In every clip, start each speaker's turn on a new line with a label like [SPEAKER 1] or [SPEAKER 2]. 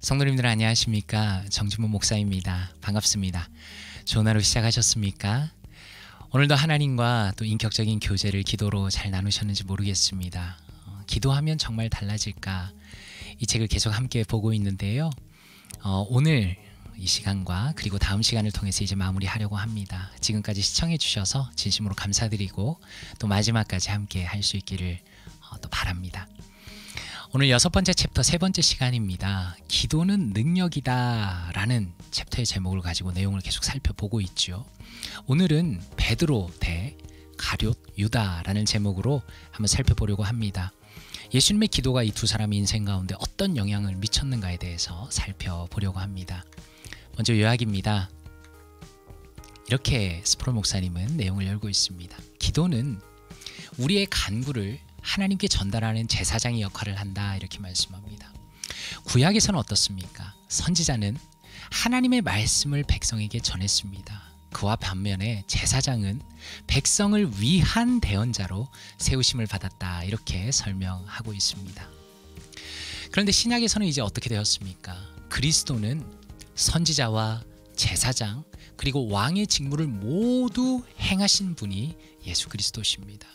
[SPEAKER 1] 성도님들 안녕하십니까? 정진문 목사입니다. 반갑습니다. 좋은 하루 시작하셨습니까? 오늘도 하나님과 또 인격적인 교제를 기도로 잘 나누셨는지 모르겠습니다. 기도하면 정말 달라질까? 이 책을 계속 함께 보고 있는데요. 오늘 이 시간과 그리고 다음 시간을 통해서 이제 마무리하려고 합니다. 지금까지 시청해 주셔서 진심으로 감사드리고 또 마지막까지 함께 할 수 있기를 또 바랍니다. 오늘 6번째 챕터 3번째 시간입니다. 기도는 능력이다 라는 챕터의 제목을 가지고 내용을 계속 살펴보고 있죠. 오늘은 베드로 대 가룟 유다라는 제목으로 한번 살펴보려고 합니다. 예수님의 기도가 이 두 사람의 인생 가운데 어떤 영향을 미쳤는가에 대해서 살펴보려고 합니다. 먼저 요약입니다. 이렇게 스프롤 목사님은 내용을 열고 있습니다. 기도는 우리의 간구를 하나님께 전달하는 제사장의 역할을 한다, 이렇게 말씀합니다. 구약에서는 어떻습니까? 선지자는 하나님의 말씀을 백성에게 전했습니다. 그와 반면에 제사장은 백성을 위한 대언자로 세우심을 받았다, 이렇게 설명하고 있습니다. 그런데 신약에서는 이제 어떻게 되었습니까? 그리스도는 선지자와 제사장 그리고 왕의 직무를 모두 행하신 분이 예수 그리스도십니다.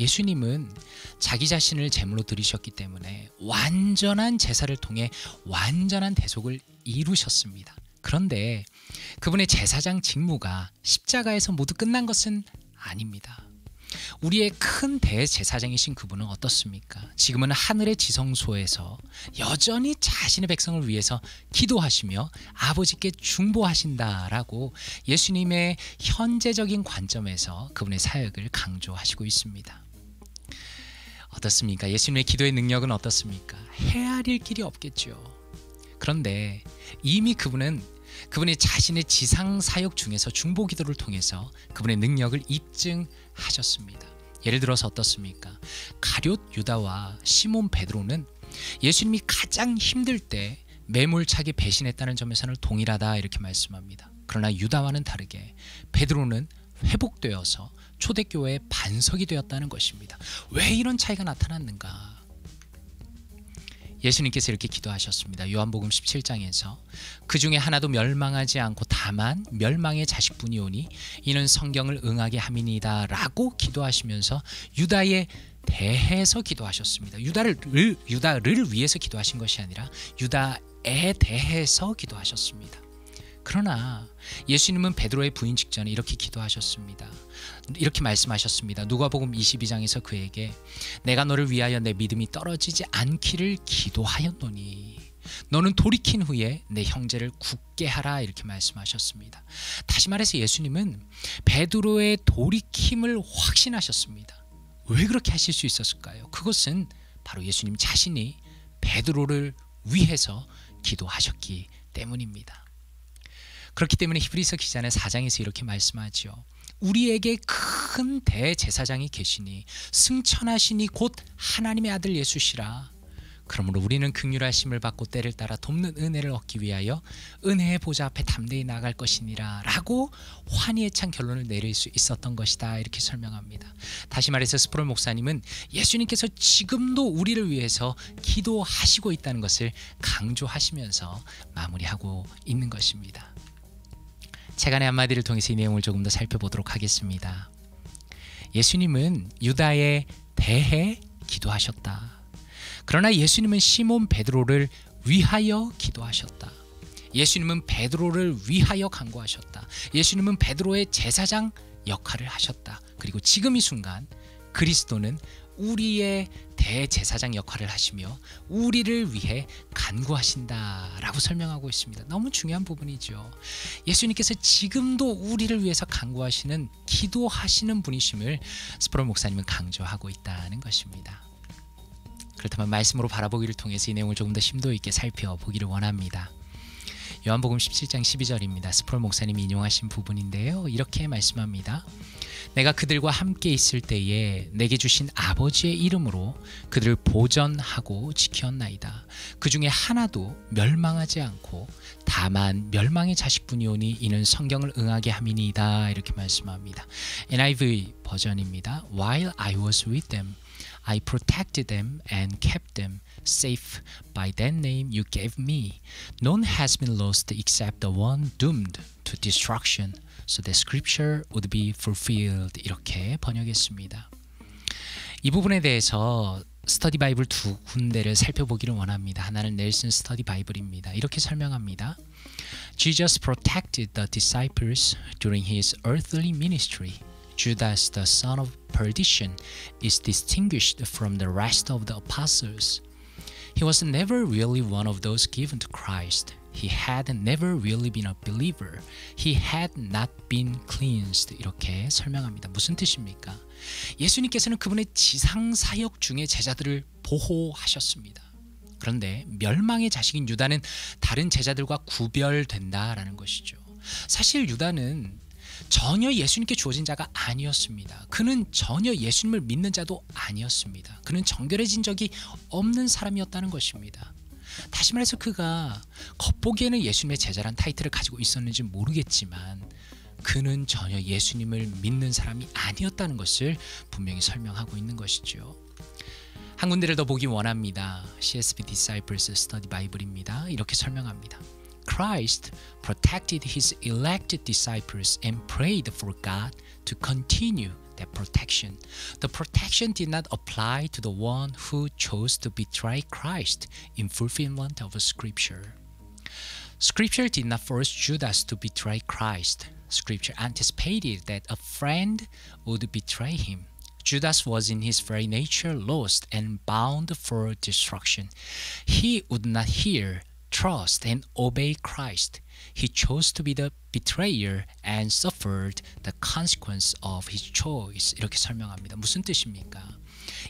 [SPEAKER 1] 예수님은 자기 자신을 제물로 드리셨기 때문에 완전한 제사를 통해 완전한 대속을 이루셨습니다. 그런데 그분의 제사장 직무가 십자가에서 모두 끝난 것은 아닙니다. 우리의 큰 대제사장이신 그분은 어떻습니까? 지금은 하늘의 지성소에서 여전히 자신의 백성을 위해서 기도하시며 아버지께 중보하신다라고 예수님의 현재적인 관점에서 그분의 사역을 강조하시고 있습니다. 어떻습니까? 예수님의 기도의 능력은 어떻습니까? 헤아릴 길이 없겠죠. 그런데 이미 그분은 그분의 자신의 지상 사역 중에서 중보 기도를 통해서 그분의 능력을 입증하셨습니다. 예를 들어서 어떻습니까? 가룟 유다와 시몬 베드로는 예수님이 가장 힘들 때 매몰차게 배신했다는 점에서는 동일하다, 이렇게 말씀합니다. 그러나 유다와는 다르게 베드로는 회복되어서 초대교회의 반석이 되었다는 것입니다. 왜 이런 차이가 나타났는가? 예수님께서 이렇게 기도하셨습니다. 요한복음 17장에서 그 중에 하나도 멸망하지 않고 다만 멸망의 자식뿐이오니 이는 성경을 응하게 함이니이다 라고 기도하시면서 유다에 대해서 기도하셨습니다. 유다를 위해서 기도하신 것이 아니라 유다에 대해서 기도하셨습니다. 그러나 예수님은 베드로의 부인 직전에 이렇게 기도하셨습니다. 이렇게 말씀하셨습니다. 누가복음 22장에서 그에게 내가 너를 위하여 내 믿음이 떨어지지 않기를 기도하였노니 너는 돌이킨 후에 내 형제를 굳게 하라, 이렇게 말씀하셨습니다. 다시 말해서 예수님은 베드로의 돌이킴을 확신하셨습니다. 왜 그렇게 하실 수 있었을까요? 그것은 바로 예수님 자신이 베드로를 위해서 기도하셨기 때문입니다. 그렇기 때문에 히브리서 기자는 4장에서 이렇게 말씀하죠. 우리에게 큰 대제사장이 계시니 승천하시니 곧 하나님의 아들 예수시라. 그러므로 우리는 긍휼하심을 받고 때를 따라 돕는 은혜를 얻기 위하여 은혜의 보좌 앞에 담대히 나아갈 것이니라 라고 환희에 찬 결론을 내릴 수 있었던 것이다, 이렇게 설명합니다. 다시 말해서 스프롤 목사님은 예수님께서 지금도 우리를 위해서 기도하시고 있다는 것을 강조하시면서 마무리하고 있는 것입니다. 책안의 한마디를 통해서 이 내용을 조금 더 살펴보도록 하겠습니다. 예수님은 유다에 대해 기도하셨다. 그러나 예수님은 시몬 베드로를 위하여 기도하셨다. 예수님은 베드로를 위하여 간구하셨다. 예수님은 베드로의 제사장 역할을 하셨다. 그리고 지금 이 순간 그리스도는 우리의 대제사장 역할을 하시며 우리를 위해 간구하신다라고 설명하고 있습니다. 너무 중요한 부분이죠. 예수님께서 지금도 우리를 위해서 간구하시는, 기도하시는 분이심을 스프롤 목사님은 강조하고 있다는 것입니다. 그렇다면 말씀으로 바라보기를 통해서 이 내용을 조금 더 심도 있게 살펴보기를 원합니다. 요한복음 17장 12절입니다. 스프롤 목사님이 인용하신 부분인데요. 이렇게 말씀합니다. 내가 그들과 함께 있을 때에 내게 주신 아버지의 이름으로 그들을 보전하고 지켰나이다. 그 중에 하나도 멸망하지 않고 다만 멸망의 자식뿐이오니 이는 성경을 응하게 함이니이다. 이렇게 말씀합니다. NIV 버전입니다. While I was with them, I protected them and kept them safe by that name you gave me. None has been lost except the one doomed to destruction, so the scripture would be fulfilled. 이렇게 번역했습니다. 이 부분에 대해서 스터디 바이블 두 군데를 살펴보기를 원합니다. 하나는 넬슨 스터디 바이블입니다. 이렇게 설명합니다. Jesus protected the disciples during his earthly ministry. Judas, the son of perdition, is distinguished from the rest of the apostles. He was never really one of those given to Christ. He had never really been a believer. He had not been cleansed. 이렇게 설명합니다. 무슨 뜻입니까? 예수님께서는 그분의 지상 사역 중에 제자들을 보호하셨습니다. 그런데 멸망의 자식인 유다는 다른 제자들과 구별된다라는 것이죠. 사실 유다는 전혀 예수님께 주어진 자가 아니었습니다. 그는 전혀 예수님을 믿는 자도 아니었습니다. 그는 정결해진 적이 없는 사람이었다는 것입니다. 다시 말해서 그가 겉보기에는 예수님의 제자란 타이틀을 가지고 있었는지 모르겠지만 그는 전혀 예수님을 믿는 사람이 아니었다는 것을 분명히 설명하고 있는 것이죠. 한 군데를 더 보기 원합니다. CSB Disciples Study Bible입니다. 이렇게 설명합니다. Christ protected his elected disciples and prayed for God to continue that protection. The protection did not apply to the one who chose to betray Christ in fulfillment of Scripture. Scripture did not force Judas to betray Christ. Scripture anticipated that a friend would betray him. Judas was in his very nature lost and bound for destruction. He would not hear, trust, and obey Christ. He chose to be the betrayer and suffered the consequence of his choice. 이렇게 설명합니다. 무슨 뜻입니까?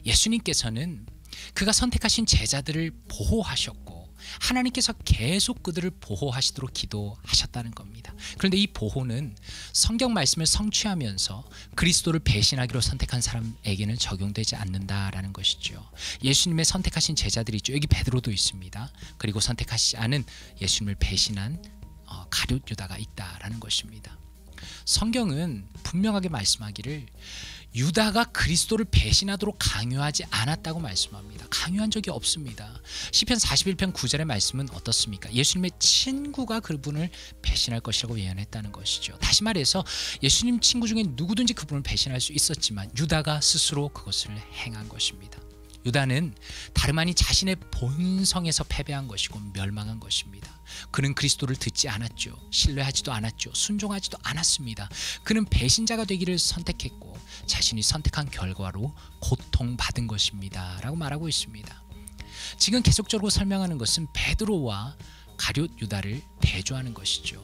[SPEAKER 1] 예수님께서는 그가 선택하신 제자들을 보호하셨고 하나님께서 계속 그들을 보호하시도록 기도하셨다는 겁니다. 그런데 이 보호는 성경 말씀을 성취하면서 그리스도를 배신하기로 선택한 사람에게는 적용되지 않는다라는 것이죠. 예수님의 선택하신 제자들이 있죠. 여기 베드로도 있습니다. 그리고 선택하시지 않은 예수님을 배신한 가룟 유다가 있다라는 것입니다. 성경은 분명하게 말씀하기를 유다가 그리스도를 배신하도록 강요하지 않았다고 말씀합니다. 강요한 적이 없습니다. 시편 41편 9절의 말씀은 어떻습니까? 예수님의 친구가 그분을 배신할 것이라고 예언했다는 것이죠. 다시 말해서 예수님 친구 중에 누구든지 그분을 배신할 수 있었지만 유다가 스스로 그것을 행한 것입니다. 유다는 다름 아닌 자신의 본성에서 패배한 것이고 멸망한 것입니다. 그는 그리스도를 듣지 않았죠. 신뢰하지도 않았죠. 순종하지도 않았습니다. 그는 배신자가 되기를 선택했고 자신이 선택한 결과로 고통받은 것입니다 라고 말하고 있습니다. 지금 계속적으로 설명하는 것은 베드로와 가룟 유다를 대조하는 것이죠.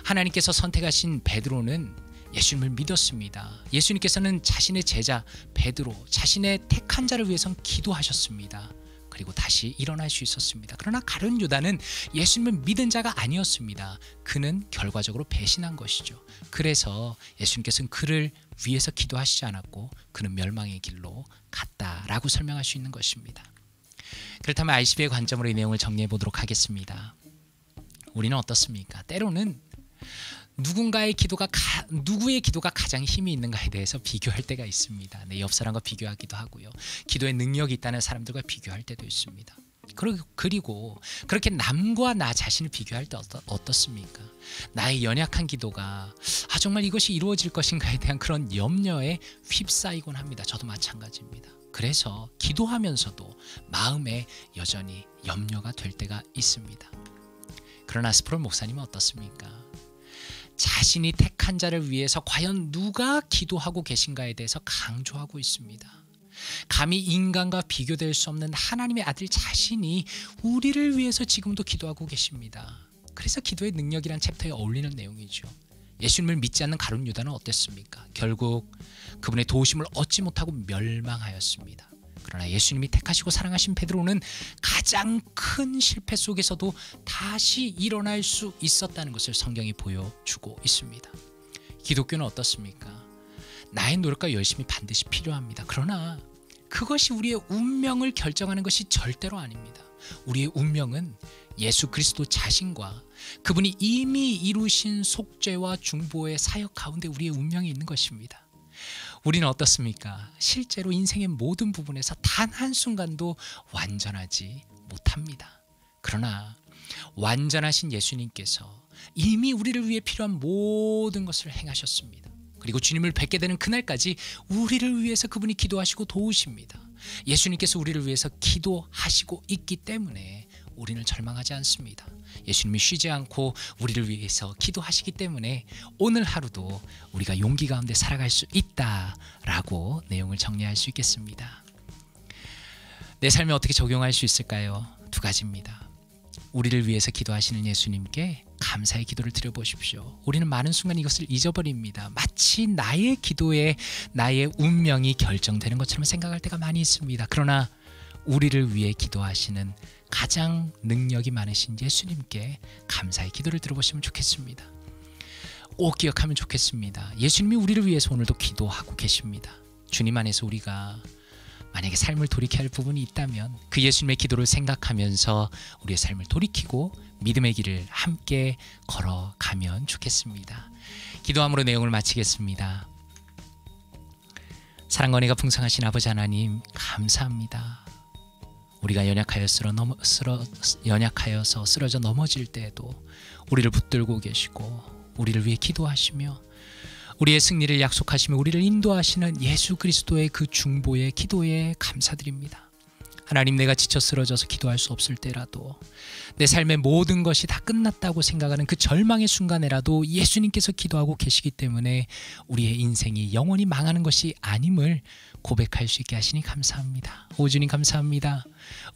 [SPEAKER 1] 하나님께서 선택하신 베드로는 예수님을 믿었습니다. 예수님께서는 자신의 제자 베드로, 자신의 택한 자를 위해서 기도하셨습니다. 그리고 다시 일어날 수 있었습니다. 그러나 가룟 유다는 예수님을 믿은 자가 아니었습니다. 그는 결과적으로 배신한 것이죠. 그래서 예수님께서는 그를 위해서 기도하시지 않았고 그는 멸망의 길로 갔다라고 설명할 수 있는 것입니다. 그렇다면 ICB의 관점으로 이 내용을 정리해 보도록 하겠습니다. 우리는 어떻습니까? 때로는 누구의 기도가 가장 힘이 있는가에 대해서 비교할 때가 있습니다. 내 옆 사람과 비교하기도 하고요. 기도에 능력이 있다는 사람들과 비교할 때도 있습니다. 그리고 그렇게 남과 나 자신을 비교할 때 어떻습니까? 나의 연약한 기도가 정말 이것이 이루어질 것인가에 대한 그런 염려에 휩싸이곤 합니다. 저도 마찬가지입니다. 그래서 기도하면서도 마음에 여전히 염려가 될 때가 있습니다. 그러나 스프롤 목사님은 어떻습니까? 자신이 택한 자를 위해서 과연 누가 기도하고 계신가에 대해서 강조하고 있습니다. 감히 인간과 비교될 수 없는 하나님의 아들 자신이 우리를 위해서 지금도 기도하고 계십니다. 그래서 기도의 능력이란 챕터에 어울리는 내용이죠. 예수님을 믿지 않는 가룟 유다는 어땠습니까? 결국 그분의 도우심을 얻지 못하고 멸망하였습니다. 그러나 예수님이 택하시고 사랑하신 베드로는 가장 큰 실패 속에서도 다시 일어날 수 있었다는 것을 성경이 보여주고 있습니다. 기독교는 어떻습니까? 나의 노력과 열심이 반드시 필요합니다. 그러나 그것이 우리의 운명을 결정하는 것이 절대로 아닙니다. 우리의 운명은 예수 그리스도 자신과 그분이 이미 이루신 속죄와 중보의 사역 가운데 우리의 운명이 있는 것입니다. 우리는 어떻습니까? 실제로 인생의 모든 부분에서 단 한순간도 완전하지 못합니다. 그러나 완전하신 예수님께서 이미 우리를 위해 필요한 모든 것을 행하셨습니다. 그리고 주님을 뵙게 되는 그날까지 우리를 위해서 그분이 기도하시고 도우십니다. 예수님께서 우리를 위해서 기도하시고 있기 때문에 우리는 절망하지 않습니다. 예수님이 쉬지 않고 우리를 위해서 기도하시기 때문에 오늘 하루도 우리가 용기 가운데 살아갈 수 있다라고 내용을 정리할 수 있겠습니다. 내 삶에 어떻게 적용할 수 있을까요? 두 가지입니다. 우리를 위해서 기도하시는 예수님께 감사의 기도를 드려보십시오. 우리는 많은 순간 이것을 잊어버립니다. 마치 나의 기도에 나의 운명이 결정되는 것처럼 생각할 때가 많이 있습니다. 그러나 우리를 위해 기도하시는 가장 능력이 많으신 예수님께 감사의 기도를 들어보시면 좋겠습니다. 꼭 기억하면 좋겠습니다. 예수님이 우리를 위해서 오늘도 기도하고 계십니다. 주님 안에서 우리가 만약에 삶을 돌이켜야 할 부분이 있다면 그 예수님의 기도를 생각하면서 우리의 삶을 돌이키고 믿음의 길을 함께 걸어가면 좋겠습니다. 기도함으로 내용을 마치겠습니다. 사랑과 은혜가 풍성하신 아버지 하나님, 감사합니다. 우리가 연약하여서 쓰러져 넘어질 때에도 우리를 붙들고 계시고 우리를 위해 기도하시며 우리의 승리를 약속하시며 우리를 인도하시는 예수 그리스도의 그 중보의 기도에 감사드립니다. 하나님, 내가 지쳐 쓰러져서 기도할 수 없을 때라도 내 삶의 모든 것이 다 끝났다고 생각하는 그 절망의 순간에라도 예수님께서 기도하고 계시기 때문에 우리의 인생이 영원히 망하는 것이 아님을 고백할 수 있게 하시니 감사합니다. 오 주님, 감사합니다.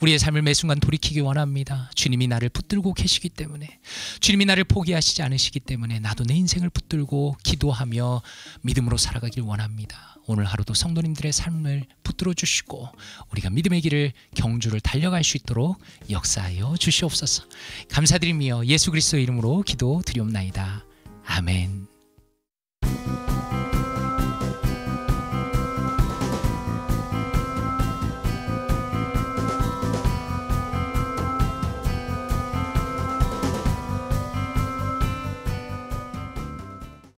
[SPEAKER 1] 우리의 삶을 매 순간 돌이키기 원합니다. 주님이 나를 붙들고 계시기 때문에, 주님이 나를 포기하시지 않으시기 때문에 나도 내 인생을 붙들고 기도하며 믿음으로 살아가길 원합니다. 오늘 하루도 성도님들의 삶을 붙들어 주시고 우리가 믿음의 길을 경주를 달려갈 수 있도록 역사하여 주시옵소서. 감사드리며 예수 그리스도의 이름으로 기도드리옵나이다. 아멘.